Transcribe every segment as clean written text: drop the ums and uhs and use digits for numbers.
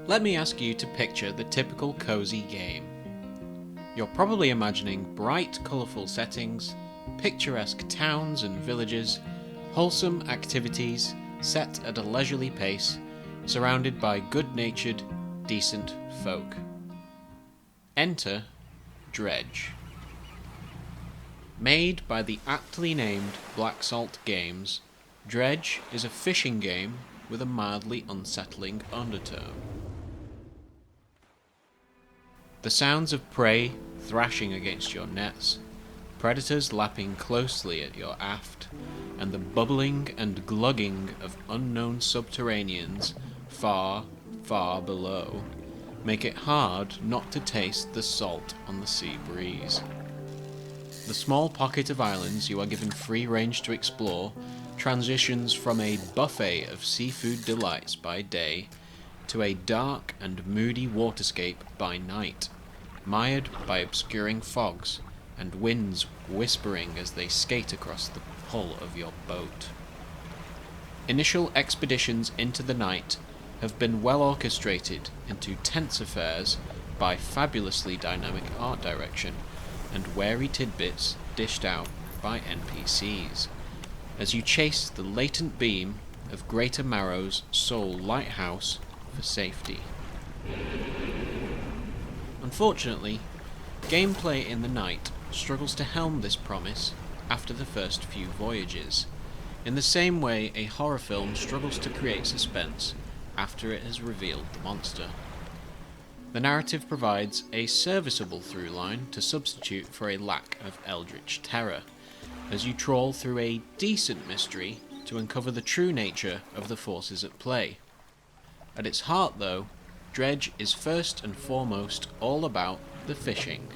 Let me ask you to picture the typical cozy game. You're probably imagining bright, colourful settings, picturesque towns and villages, wholesome activities set at a leisurely pace, surrounded by good-natured, decent folk. Enter Dredge. Made by the aptly named Black Salt Games, Dredge is a fishing game with a mildly unsettling undertone. The sounds of prey thrashing against your nets, predators lapping closely at your aft, and the bubbling and glugging of unknown subterraneans far, far below make it hard not to taste the salt on the sea breeze. The small pocket of islands you are given free range to explore transitions from a buffet of seafood delights by day to a dark and moody waterscape by night, mired by obscuring fogs and winds whispering as they skate across the hull of your boat. Initial expeditions into the night have been well orchestrated into tense affairs by fabulously dynamic art direction and wary tidbits dished out by NPCs, as you chase the latent beam of Greater Marrow's sole lighthouse for safety. Unfortunately, gameplay in the night struggles to helm this promise after the first few voyages, in the same way a horror film struggles to create suspense after it has revealed the monster. The narrative provides a serviceable through line to substitute for a lack of eldritch terror, as you trawl through a decent mystery to uncover the true nature of the forces at play. At its heart, though, Dredge is first and foremost all about the fishing.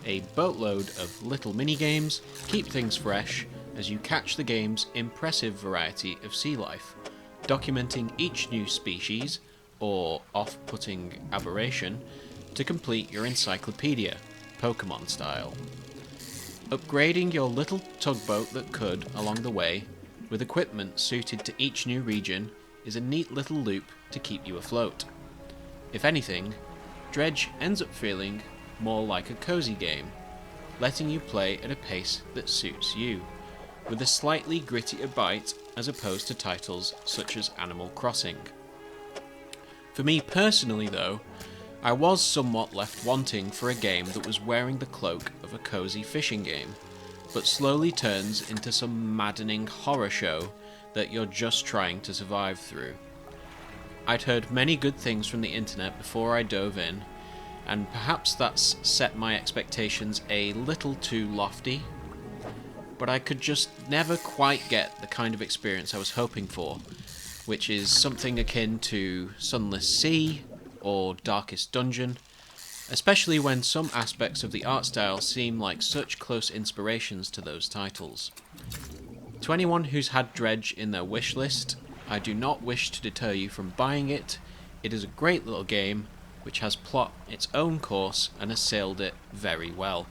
A boatload of little mini-games keep things fresh as you catch the game's impressive variety of sea life, documenting each new species or off-putting aberration to complete your encyclopedia, Pokemon style. Upgrading your little tugboat that could along the way, with equipment suited to each new region, is a neat little loop to keep you afloat. If anything, Dredge ends up feeling more like a cozy game, letting you play at a pace that suits you, with a slightly grittier bite as opposed to titles such as Animal Crossing. For me personally though, I was somewhat left wanting for a game that was wearing the cloak of a cozy fishing game, but slowly turns into some maddening horror show that you're just trying to survive through. I'd heard many good things from the internet before I dove in, and perhaps that's set my expectations a little too lofty, but I could just never quite get the kind of experience I was hoping for, which is something akin to Sunless Sea or Darkest Dungeon, especially when some aspects of the art style seem like such close inspirations to those titles. To anyone who's had Dredge in their wish list, I do not wish to deter you from buying it. It is a great little game which has plot its own course and has sailed it very well.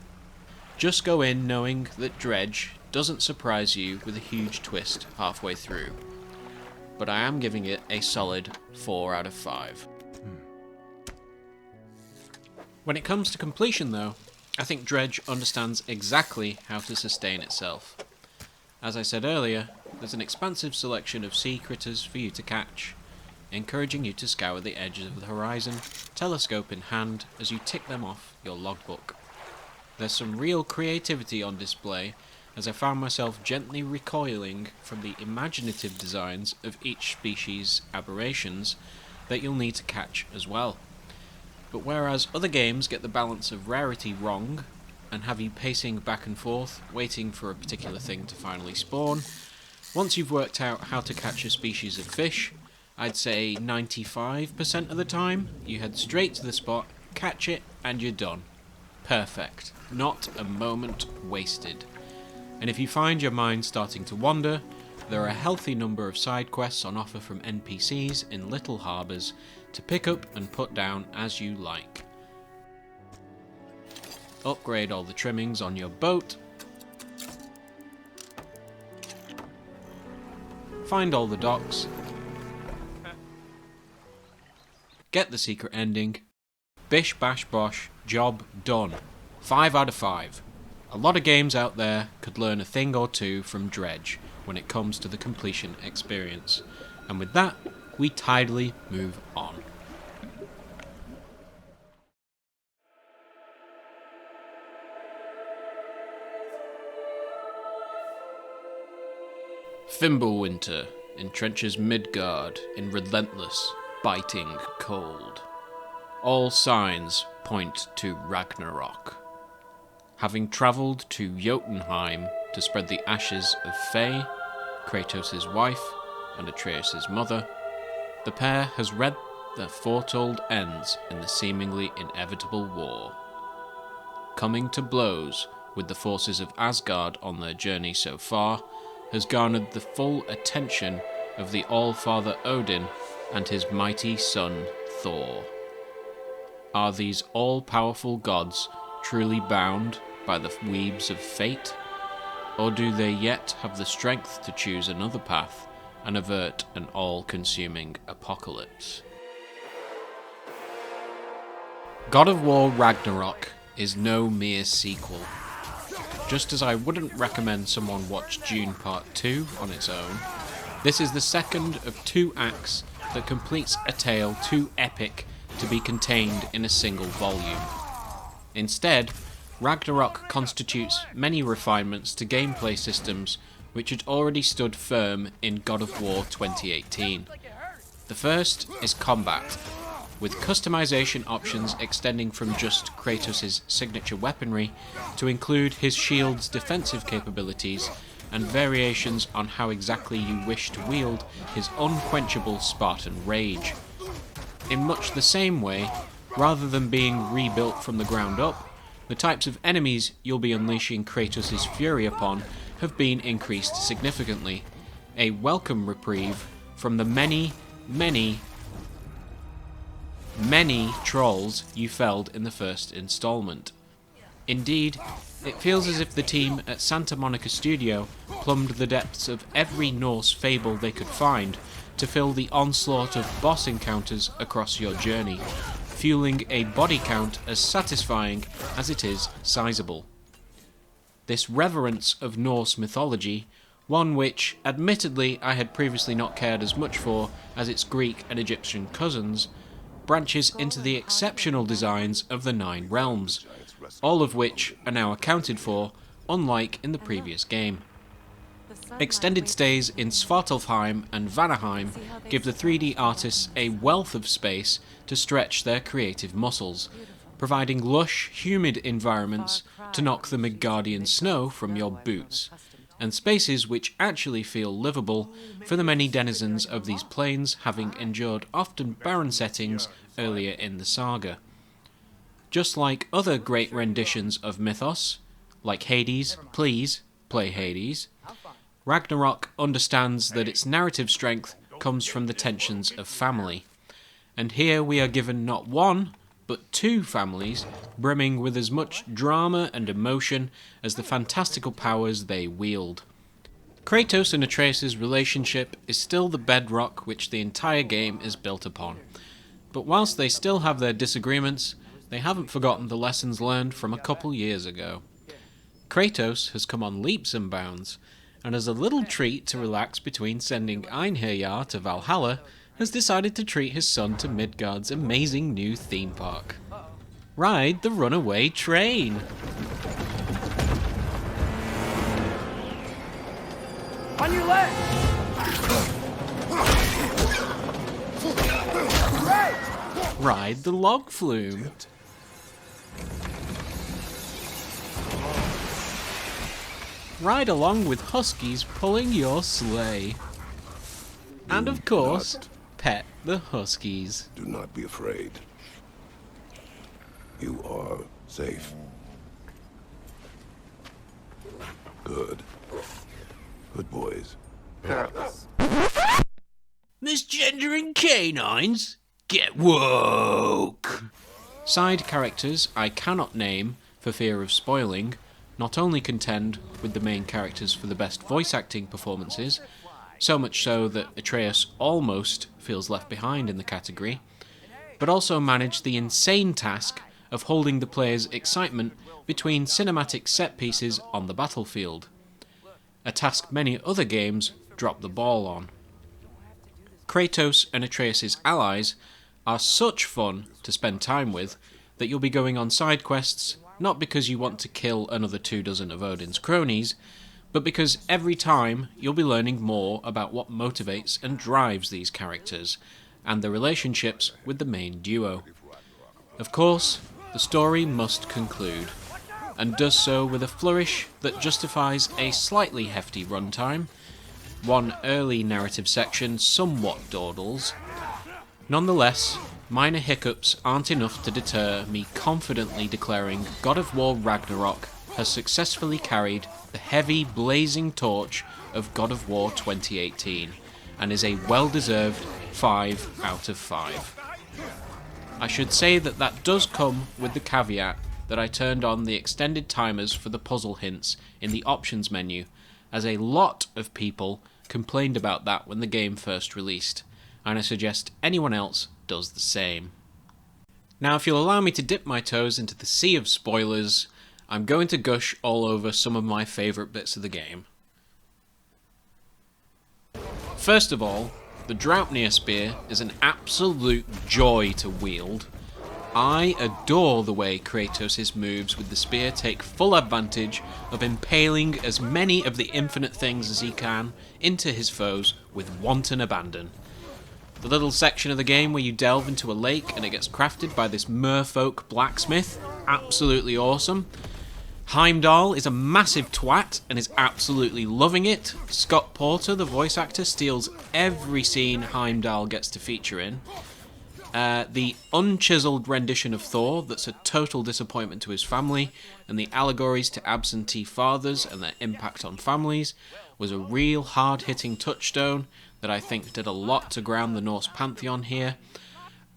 Just go in knowing that Dredge doesn't surprise you with a huge twist halfway through, but I am giving it a solid 4 out of 5. When it comes to completion though, I think Dredge understands exactly how to sustain itself. As I said earlier, there's an expansive selection of sea critters for you to catch, encouraging you to scour the edges of the horizon, telescope in hand, as you tick them off your logbook. There's some real creativity on display, as I found myself gently recoiling from the imaginative designs of each species' aberrations that you'll need to catch as well. But whereas other games get the balance of rarity wrong, and have you pacing back and forth, waiting for a particular thing to finally spawn, once you've worked out how to catch a species of fish, I'd say 95% of the time, you head straight to the spot, catch it, and you're done. Perfect. Not a moment wasted. And if you find your mind starting to wander, there are a healthy number of side quests on offer from NPCs in little harbours to pick up and put down as you like. Upgrade all the trimmings on your boat, find all the docks, get the secret ending. Bish bash bosh, job done. 5 out of 5. A lot of games out there could learn a thing or two from Dredge when it comes to the completion experience. And with that, we tidily move on. Fimbulwinter entrenches Midgard in relentless, biting cold. All signs point to Ragnarök. Having travelled to Jotunheim to spread the ashes of Faye, Kratos' wife, and Atreus' mother, the pair has read their foretold ends in the seemingly inevitable war. Coming to blows with the forces of Asgard on their journey so far has garnered the full attention of the All-Father Odin and his mighty son Thor. Are these all-powerful gods truly bound by the weaves of fate? Or do they yet have the strength to choose another path and avert an all-consuming apocalypse? God of War Ragnarök is no mere sequel. Just as I wouldn't recommend someone watch Dune Part 2 on its own, this is the second of 2 acts that completes a tale too epic to be contained in a single volume. Instead, Ragnarök constitutes many refinements to gameplay systems which had already stood firm in God of War 2018. The first is combat, with customization options extending from just Kratos' signature weaponry to include his shield's defensive capabilities and variations on how exactly you wish to wield his unquenchable Spartan rage. In much the same way, rather than being rebuilt from the ground up, the types of enemies you'll be unleashing Kratos' fury upon have been increased significantly, a welcome reprieve from the many trolls you felled in the first installment. Indeed, it feels as if the team at Santa Monica Studio plumbed the depths of every Norse fable they could find to fill the onslaught of boss encounters across your journey, fueling a body count as satisfying as it is sizable. This reverence of Norse mythology, one which, admittedly, I had previously not cared as much for as its Greek and Egyptian cousins, branches into the exceptional designs of the 9 realms, all of which are now accounted for, unlike in the previous game. Extended stays in Svartalfheim and Vanaheim give the 3D artists a wealth of space to stretch their creative muscles, providing lush, humid environments to knock the Midgardian snow from your boots, and spaces which actually feel livable for the many denizens of these plains having endured often barren settings earlier in the saga. Just like other great renditions of mythos, like Hades, please play Hades, Ragnarök understands that its narrative strength comes from the tensions of family, and here we are given not one, but 2 families brimming with as much drama and emotion as the fantastical powers they wield. Kratos and Atreus' relationship is still the bedrock which the entire game is built upon, but whilst they still have their disagreements, they haven't forgotten the lessons learned from a couple years ago. Kratos has come on leaps and bounds, and as a little treat to relax between sending Einherjar to Valhalla, has decided to treat his son to Midgard's amazing new theme park. Ride the runaway train! On your left! Ride the log flume! Ride along with huskies pulling your sleigh. And of course, pet the huskies. Do not be afraid. You are safe. Good. Good boys. Misgendering canines? Get woke! Side characters I cannot name for fear of spoiling not only contend with the main characters for the best voice acting performances, so much so that Atreus almost feels left behind in the category, but also manage the insane task of holding the player's excitement between cinematic set pieces on the battlefield, a task many other games drop the ball on. Kratos and Atreus' allies are such fun to spend time with that you'll be going on side quests not because you want to kill another 24 of Odin's cronies, but because every time you'll be learning more about what motivates and drives these characters, and the relationships with the main duo. Of course, the story must conclude, and does so with a flourish that justifies a slightly hefty runtime. One early narrative section somewhat dawdles. Nonetheless, minor hiccups aren't enough to deter me confidently declaring God of War Ragnarök has successfully carried the heavy, blazing torch of God of War 2018, and is a well-deserved 5 out of 5. I should say that does come with the caveat that I turned on the extended timers for the puzzle hints in the options menu, as a lot of people complained about that when the game first released, and I suggest anyone else does the same. Now, if you'll allow me to dip my toes into the sea of spoilers, I'm going to gush all over some of my favourite bits of the game. First of all, the Draupnir spear is an absolute joy to wield. I adore the way Kratos' moves with the spear take full advantage of impaling as many of the infinite things as he can into his foes with wanton abandon. The little section of the game where you delve into a lake and it gets crafted by this merfolk blacksmith, absolutely awesome. Heimdall is a massive twat and is absolutely loving it. Scott Porter, the voice actor, steals every scene Heimdall gets to feature in. The unchiseled rendition of Thor that's a total disappointment to his family, and the allegories to absentee fathers and their impact on families was a real hard-hitting touchstone that I think did a lot to ground the Norse pantheon here.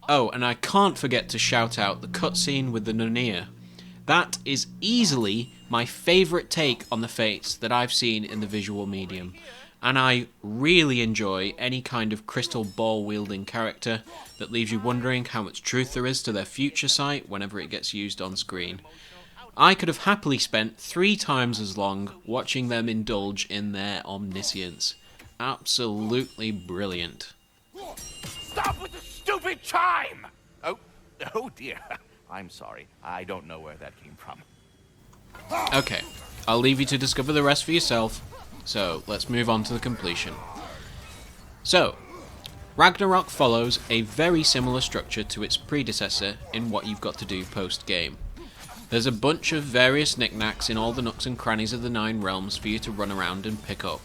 Oh, and I can't forget to shout out the cutscene with the Nunir. That is easily my favourite take on the Fates that I've seen in the visual medium, and I really enjoy any kind of crystal ball wielding character that leaves you wondering how much truth there is to their future sight whenever it gets used on screen. I could have happily spent 3 times as long watching them indulge in their omniscience. Absolutely brilliant. Stop with the stupid chime! Oh dear. I'm sorry. I don't know where that came from. Okay, I'll leave you to discover the rest for yourself, so let's move on to the completion. So, Ragnarök follows a very similar structure to its predecessor in what you've got to do post-game. There's a bunch of various knickknacks in all the nooks and crannies of the 9 realms for you to run around and pick up,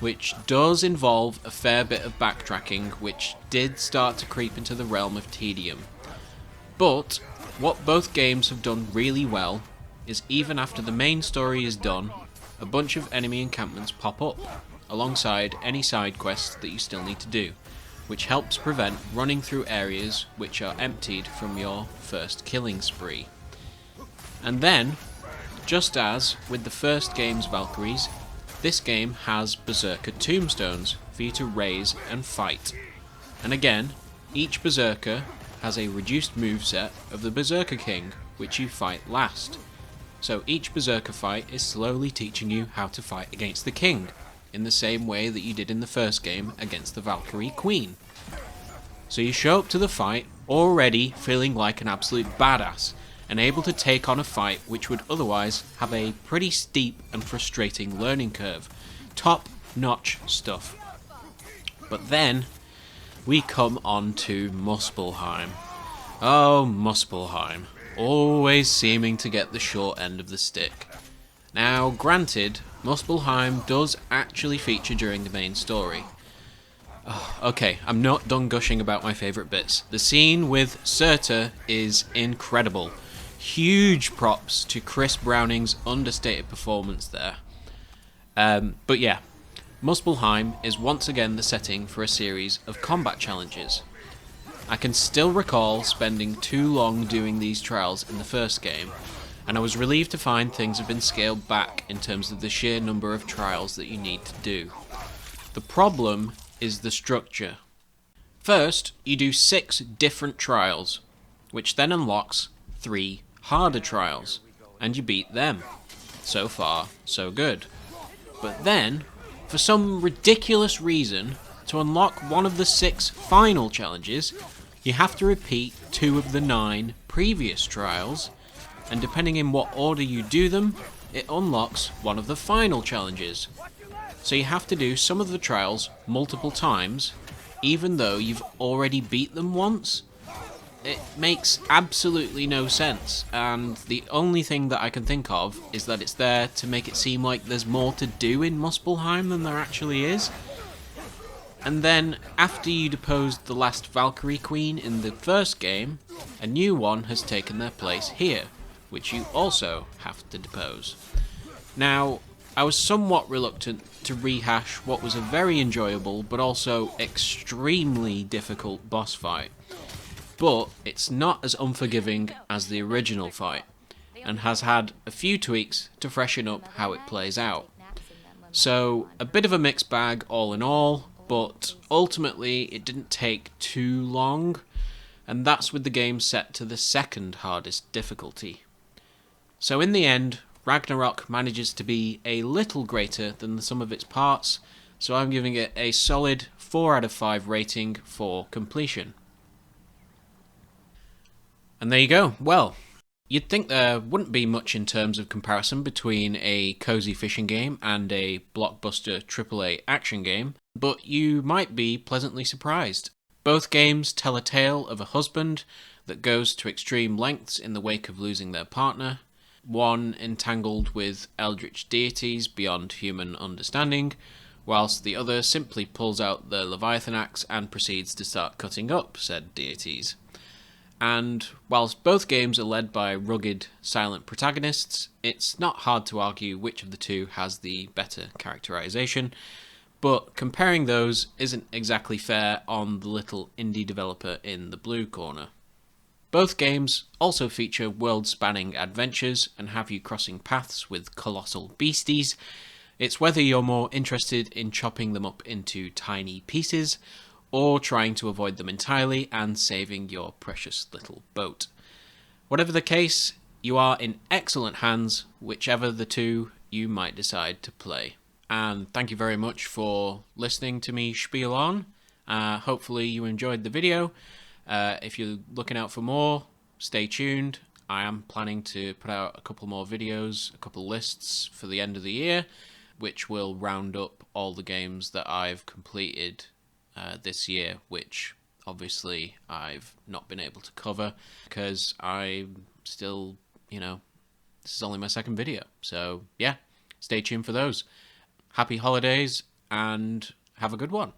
which does involve a fair bit of backtracking, which did start to creep into the realm of tedium. But what both games have done really well is even after the main story is done, a bunch of enemy encampments pop up, alongside any side quests that you still need to do, which helps prevent running through areas which are emptied from your first killing spree. And then, just as with the first game's Valkyries, this game has Berserker tombstones for you to raise and fight. And again, each Berserker has a reduced moveset of the Berserker King, which you fight last. So each Berserker fight is slowly teaching you how to fight against the King, in the same way that you did in the first game against the Valkyrie Queen. So you show up to the fight already feeling like an absolute badass, and able to take on a fight which would otherwise have a pretty steep and frustrating learning curve. Top-notch stuff. But then we come on to Muspelheim. Oh, Muspelheim. Always seeming to get the short end of the stick. Now, granted, Muspelheim does actually feature during the main story. Oh, okay, I'm not done gushing about my favourite bits. The scene with Surtur is incredible. Huge props to Chris Browning's understated performance there. But yeah, Muspelheim is once again the setting for a series of combat challenges. I can still recall spending too long doing these trials in the first game, and I was relieved to find things have been scaled back in terms of the sheer number of trials that you need to do. The problem is the structure. First, you do 6 different trials, which then unlocks 3 harder trials, and you beat them. So far, so good. But then, for some ridiculous reason, to unlock one of the 6 final challenges, you have to repeat 2 of the 9 previous trials, and depending in what order you do them, it unlocks one of the final challenges. So you have to do some of the trials multiple times, even though you've already beat them once. It makes absolutely no sense, and the only thing that I can think of is that it's there to make it seem like there's more to do in Muspelheim than there actually is. And then, after you deposed the last Valkyrie Queen in the first game, a new one has taken their place here, which you also have to depose. Now, I was somewhat reluctant to rehash what was a very enjoyable but also extremely difficult boss fight. But it's not as unforgiving as the original fight, and has had a few tweaks to freshen up how it plays out. So, a bit of a mixed bag all in all, but ultimately it didn't take too long, and that's with the game set to the second hardest difficulty. So in the end, Ragnarök manages to be a little greater than the sum of its parts, so I'm giving it a solid 4 out of 5 rating for completion. And there you go. Well, you'd think there wouldn't be much in terms of comparison between a cozy fishing game and a blockbuster AAA action game, but you might be pleasantly surprised. Both games tell a tale of a husband that goes to extreme lengths in the wake of losing their partner, one entangled with eldritch deities beyond human understanding, whilst the other simply pulls out the Leviathan axe and proceeds to start cutting up said deities. And whilst both games are led by rugged, silent protagonists, it's not hard to argue which of the two has the better characterization, but comparing those isn't exactly fair on the little indie developer in the blue corner. Both games also feature world-spanning adventures and have you crossing paths with colossal beasties. It's whether you're more interested in chopping them up into tiny pieces, or trying to avoid them entirely and saving your precious little boat. Whatever the case, you are in excellent hands, whichever the two you might decide to play. And thank you very much for listening to me spiel on. Hopefully you enjoyed the video. If you're looking out for more, stay tuned. I am planning to put out a couple more videos, a couple lists for the end of the year, which will round up all the games that I've completed this year, which obviously I've not been able to cover because I'm still, this is only my second video. So yeah, stay tuned for those. Happy holidays and have a good one.